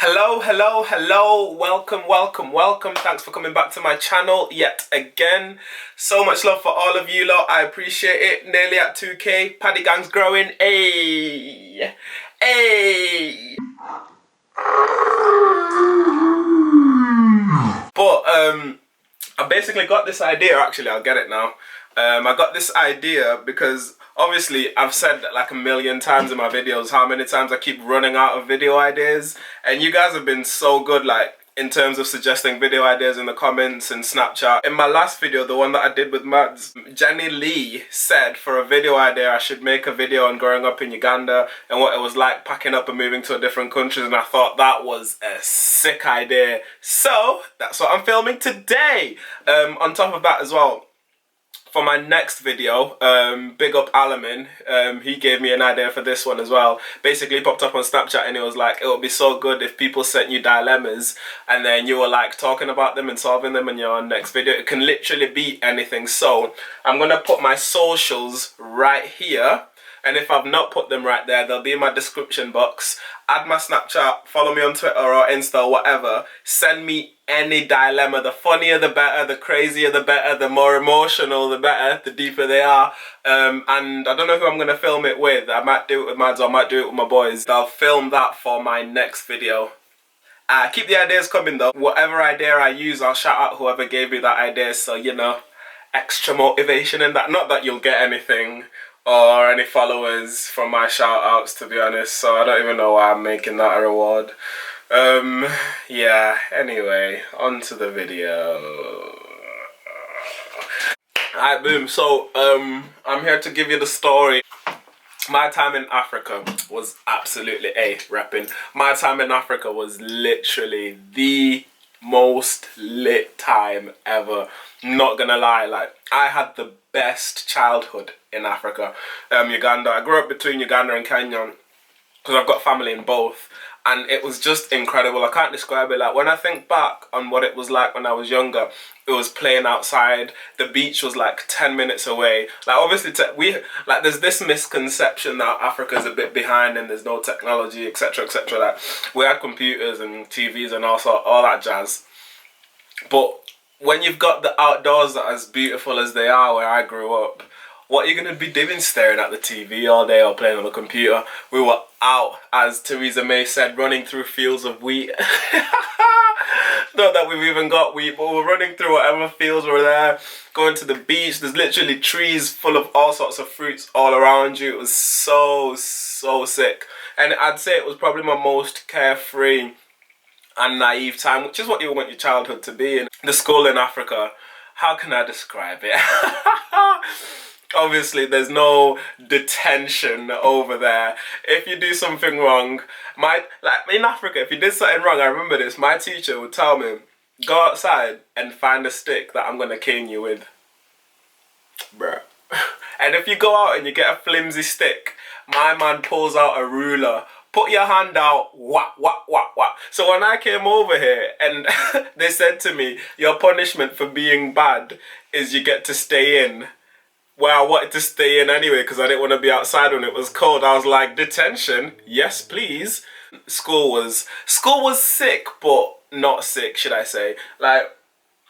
Hello, hello, hello, welcome. Thanks for coming back to my channel yet again. So much love for all of you lot, I appreciate it. Nearly at 2k, Paddy Gang's growing. Hey, hey. But I basically got this idea, actually I'll get it now. I got this idea because obviously I've said like a million times in my videos how many times I keep running out of video ideas, and you guys have been so good, like in terms of suggesting video ideas in the comments and Snapchat. In my last video, the one that I did with Mads, Jenny Lee said for a video idea I should make a video on growing up in Uganda and what it was like packing up and moving to a different country, and I thought that was a sick idea. So that's what I'm filming today. On top of that as well, for my next video, big up Alamin, he gave me an idea for this one as well. Basically popped up on Snapchat and it was like, it would be so good if people sent you dilemmas and then you were like talking about them and solving them in your next video. It can literally be anything. So I'm gonna put my socials right here, and if I've not put them right there, they'll be in my description box. Add my Snapchat, follow me on Twitter or Insta or whatever. Send me any dilemma. The funnier the better, the crazier the better, the more emotional the better, the deeper they are. And I don't know who I'm going to film it with. I might do it with Mads or I might do it with my boys. I'll film that for my next video. Keep the ideas coming though. Whatever idea I use, I'll shout out whoever gave me that idea. So, you know, extra motivation in that. Not that you'll get anything or any followers from my shout outs, to be honest, so I don't even know why I'm making that a reward. Yeah, anyway, on to the video. Alright, boom. So I'm here to give you the story. My time in Africa was absolutely repping. My time in Africa was literally the most lit time ever. Not gonna lie, like I had the best childhood in Africa. Uganda. I grew up between Uganda and Kenya because I've got family in both, and it was just incredible. I can't describe it. Like when I think back on what it was like when I was younger, it was playing outside. The beach was like 10 minutes away. Like obviously there's this misconception that Africa's a bit behind and there's no technology, etc, etc. Like we had computers and TVs and also all that jazz, but when you've got the outdoors that are as beautiful as they are where I grew up, what are you going to be doing staring at the TV all day or playing on the computer? We were out, as Theresa May said, running through fields of wheat. Not that we've even got wheat, but we're running through whatever fields were there, going to the beach. There's literally trees full of all sorts of fruits all around you. It was so sick. And I'd say it was probably my most carefree and naive time, which is what you want your childhood to be. And the school in Africa, how can I describe it? Obviously there's no detention over there. If you do something wrong, like in Africa, if you did something wrong, I remember this, my teacher would tell me, go outside and find a stick that I'm gonna cane you with. Bruh. And if you go out and you get a flimsy stick, my man pulls out a ruler. Put your hand out, whack. So when I came over here and they said to me, your punishment for being bad is you get to stay in. Well, I wanted to stay in anyway because I didn't want to be outside when it was cold. I was like, detention? Yes, please. School was sick, but not sick, should I say. Like,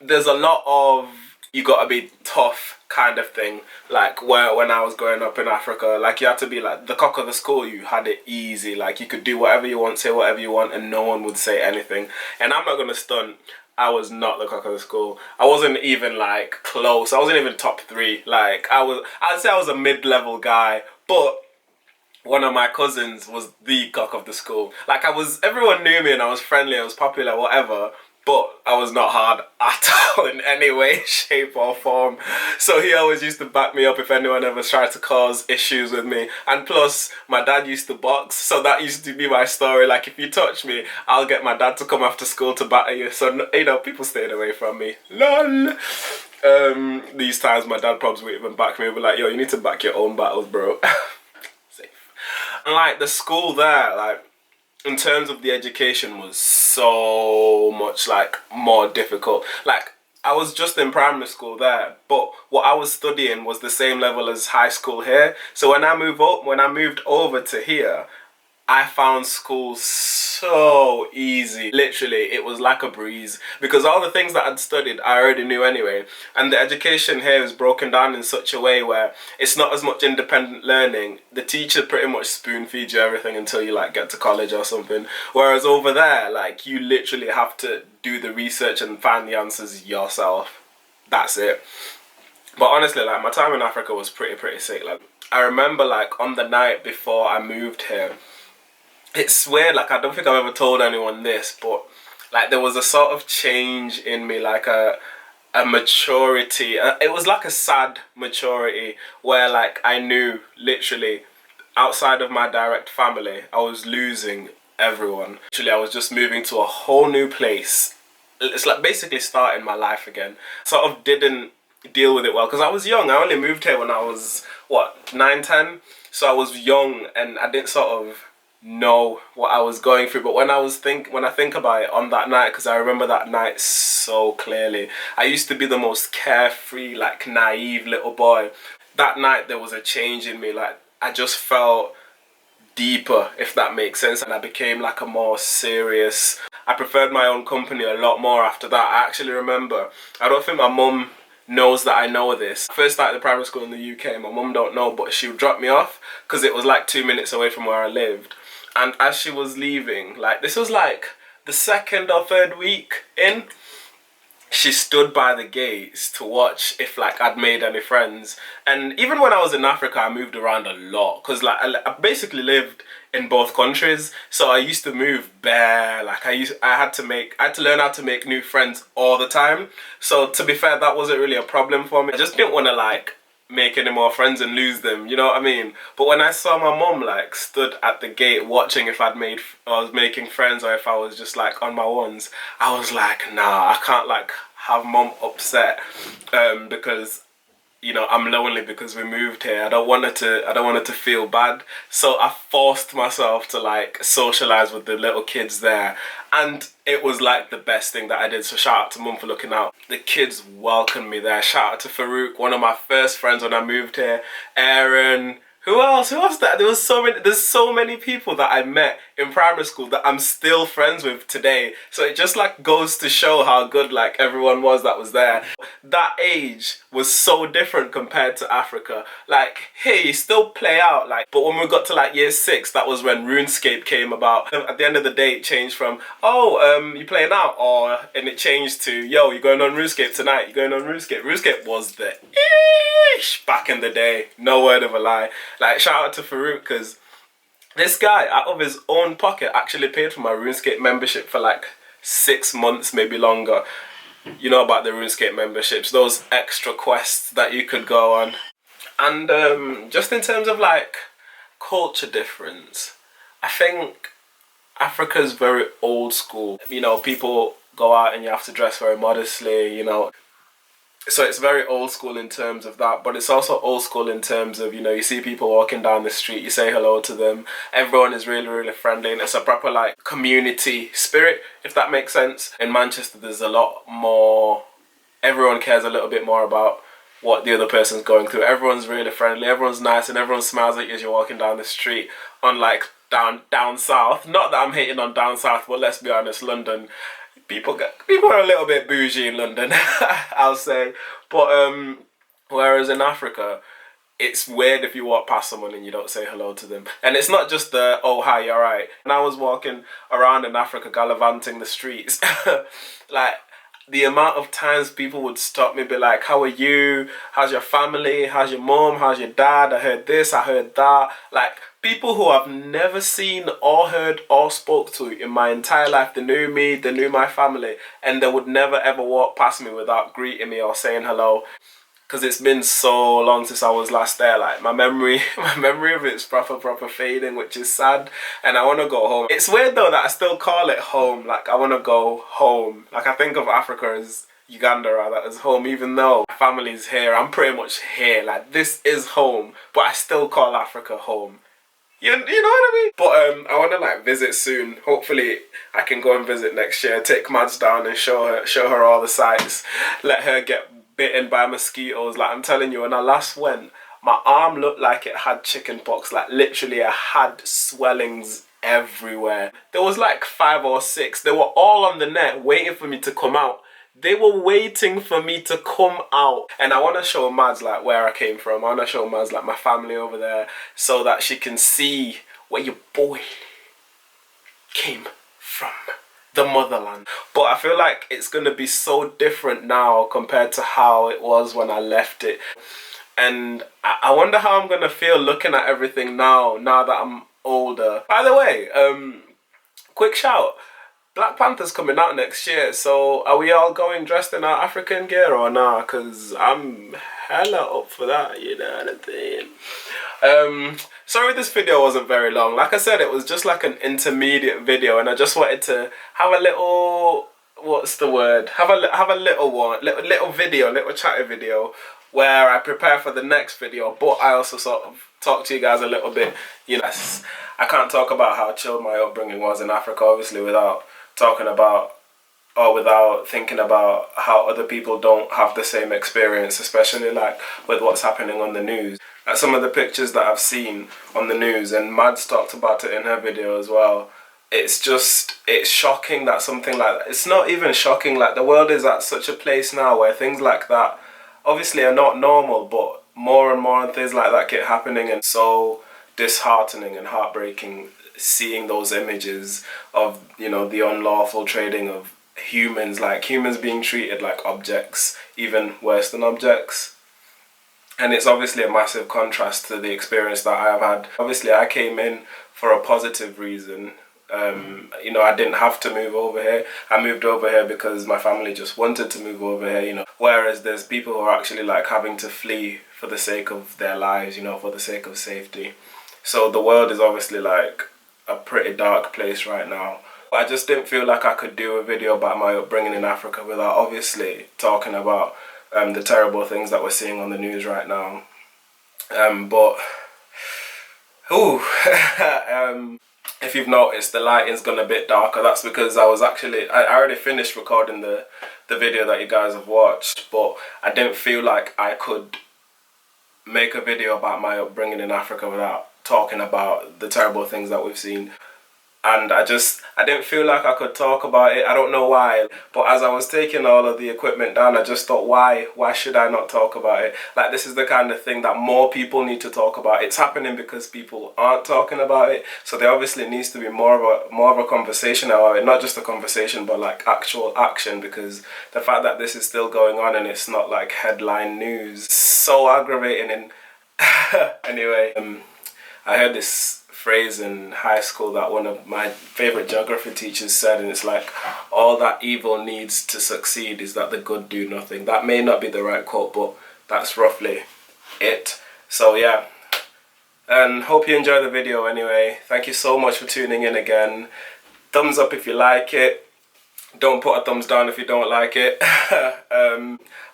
there's a lot of you gotta be tough kind of thing. Like when I was growing up in Africa, like you had to be like the cock of the school. You had it easy. Like you could do whatever you want, say whatever you want, and no one would say anything. And I'm not gonna stunt, I was not the cock of the school. I wasn't even like close. I wasn't even top 3. Like I'd say I was a mid-level guy, but one of my cousins was the cock of the school. Like everyone knew me and I was friendly, I was popular, whatever. But I was not hard at all in any way, shape or form. So he always used to back me up if anyone ever tried to cause issues with me. And plus, my dad used to box, so that used to be my story. Like, if you touch me, I'll get my dad to come after school to batter you. So, you know, people stayed away from me. LOL! These times, my dad probably would even back me and be like, yo, you need to back your own battles, bro. Safe. And, like, the school there, like, in terms of the education was so much like more difficult. Like I was just in primary school there, but what I was studying was the same level as high school here. So when I moved over to here, I found school so easy. Literally, it was like a breeze because all the things that I'd studied, I already knew anyway. And the education here is broken down in such a way where it's not as much independent learning. The teacher pretty much spoon feeds you everything until you like get to college or something. Whereas over there, like you literally have to do the research and find the answers yourself. That's it. But honestly, like my time in Africa was pretty sick. Like I remember like on the night before I moved here, it's weird, like I don't think I've ever told anyone this, but like there was a sort of change in me, like a maturity. It was like a sad maturity where like I knew literally outside of my direct family, I was losing everyone. Literally, I was just moving to a whole new place. It's like basically starting my life again. Sort of didn't deal with it well because I was young. I only moved here when I was what, 9, 10. So I was young and I didn't sort of know what I was going through. But when I think about it on that night, because I remember that night so clearly, I used to be the most carefree, like naive little boy. That night there was a change in me. Like I just felt deeper, if that makes sense, and I became like a more serious. I preferred my own company a lot more after that. I actually remember, I don't think my mum knows that I know this. I first started the primary school in the UK. My mum don't know, but she would drop me off because it was like 2 minutes away from where I lived. And as she was leaving, like this was like the 2nd or 3rd week in, she stood by the gates to watch if like I'd made any friends. And even when I was in Africa, I moved around a lot because like I basically lived in both countries, so I used to move bare. Like I had to learn how to make new friends all the time. So to be fair, that wasn't really a problem for me. I just didn't want to like make any more friends and lose them, you know what I mean? But when I saw my mum like stood at the gate watching if I was making friends or if I was just like on my ones, I was like, nah, I can't like have mum upset because you know I'm lonely because we moved here. I don't want her to feel bad. So I forced myself to like socialize with the little kids there, and it was like the best thing that I did. So shout out to mum for looking out. The kids welcomed me there. Shout out to Farouk, one of my first friends when I moved here. Aaron. Who else? Who else? There's so many people that I met in primary school that I'm still friends with today. So it just like goes to show how good like everyone was that was there. That age was so different compared to Africa. Like, hey, you still play out, like, but when we got to like year 6, that was when RuneScape came about. At the end of the day, it changed from, oh, you playing out, and it changed to, yo, you're going on RuneScape tonight. You're going on RuneScape. RuneScape was the ish back in the day. No word of a lie. Like, shout out to Farouk, because this guy, out of his own pocket, actually paid for my RuneScape membership for like 6 months, maybe longer. You know about the RuneScape memberships, those extra quests that you could go on. And just in terms of like culture difference, I think Africa's very old school. You know, people go out and you have to dress very modestly, you know. So it's very old school in terms of that, but it's also old school in terms of, you know, you see people walking down the street, you say hello to them, everyone is really friendly, and it's a proper like community spirit, if that makes sense. In Manchester there's a lot more, everyone cares a little bit more about what the other person's going through. Everyone's really friendly, everyone's nice, and everyone smiles at you as you're walking down the street. Unlike down south, not that I'm hating on down south, but let's be honest, London, people are a little bit bougie in London, I'll say. But whereas in Africa, it's weird if you walk past someone and you don't say hello to them. And it's not just the, oh, hi, you're right. When I was walking around in Africa, gallivanting the streets, like, the amount of times people would stop me, be like, how are you? How's your family? How's your mom? How's your dad? I heard this, I heard that. Like, people who I've never seen or heard or spoke to in my entire life. They knew me, they knew my family, and they would never ever walk past me without greeting me or saying hello. Because it's been so long since I was last there. Like my memory of it's proper fading, which is sad. And I want to go home. It's weird though that I still call it home. Like I want to go home. Like I think of Africa as Uganda rather as home, even though my family's here. I'm pretty much here. Like this is home, but I still call Africa home. You know what I mean? But I want to like visit soon. Hopefully I can go and visit next year. Take Mads down and show her all the sights. Let her get bitten by mosquitoes. Like I'm telling you, when I last went, my arm looked like it had chicken pox. Like literally I had swellings everywhere. There was like 5 or 6. They were all on the net waiting for me to come out. They were waiting for me to come out. And I want to show Mads like where I came from. I want to show Mads like my family over there so that she can see where your boy came from. The motherland. But I feel like it's going to be so different now compared to how it was when I left it. And I wonder how I'm going to feel looking at everything now that I'm older. By the way, quick shout. Black Panther's coming out next year, so are we all going dressed in our African gear or nah? Because I'm hella up for that, you know what I'm saying? Sorry this video wasn't very long. Like I said, it was just like an intermediate video, and I just wanted to have a little, what's the word? Have a little one, little video, little chatty video where I prepare for the next video, but I also sort of talk to you guys a little bit. You know, I can't talk about how chill my upbringing was in Africa, obviously, without talking about or without thinking about how other people don't have the same experience, especially like with what's happening on the news. Like some of the pictures that I've seen on the news, and Mads talked about it in her video as well. It's shocking that something like that, it's not even shocking, like the world is at such a place now where things like that obviously are not normal, but more and more things like that keep happening, and so disheartening and heartbreaking seeing those images of, you know, the unlawful trading of humans, like humans being treated like objects, even worse than objects. And it's obviously a massive contrast to the experience that I have had. Obviously I came in for a positive reason. You know, I didn't have to move over here. I moved over here because my family just wanted to move over here, you know. Whereas there's people who are actually like having to flee for the sake of their lives, you know, for the sake of safety. So the world is obviously like a pretty dark place right now. I just didn't feel like I could do a video about my upbringing in Africa without obviously talking about the terrible things that we're seeing on the news right now. If you've noticed, the lighting's gone a bit darker. That's because I already finished recording the video that you guys have watched, but I didn't feel like I could make a video about my upbringing in Africa without talking about the terrible things that we've seen. And I didn't feel like I could talk about it. I don't know why, but as I was taking all of the equipment down, I just thought, why should I not talk about it? Like, this is the kind of thing that more people need to talk about. It's happening because people aren't talking about it, so there obviously needs to be more of a conversation about it. Not just a conversation, but like actual action, because the fact that this is still going on and it's not like headline news is so aggravating. And anyway, I heard this phrase in high school that one of my favorite geography teachers said, and it's like, all that evil needs to succeed is that the good do nothing. That may not be the right quote, but that's roughly it. So yeah, and hope you enjoy the video anyway. Thank you so much for tuning in again. Thumbs up if you like it. Don't put a thumbs down if you don't like it.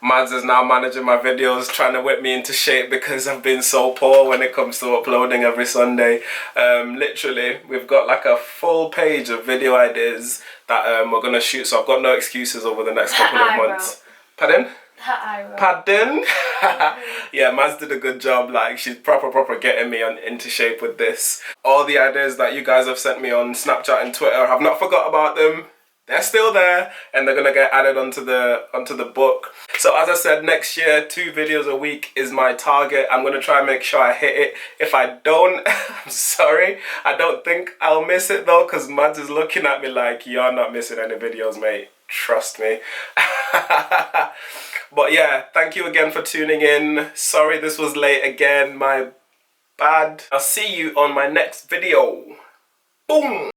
Mads is now managing my videos, trying to whip me into shape because I've been so poor when it comes to uploading every Sunday. Literally, we've got like a full page of video ideas that we're going to shoot, so I've got no excuses over the next couple of months. Pardon? Pardon? Yeah, Mads did a good job. Like, she's proper getting me into shape with this. All the ideas that you guys have sent me on Snapchat and Twitter, I've not forgot about them. They're still there, and they're gonna get added onto the book. So as I said, next year 2 videos a week is my target. I'm gonna try and make sure I hit it. If I don't, I'm sorry. I don't think I'll miss it though, because Mads is looking at me like, you're not missing any videos, mate. Trust me. But yeah, thank you again for tuning in. Sorry this was late again, my bad. I'll see you on my next video. Boom!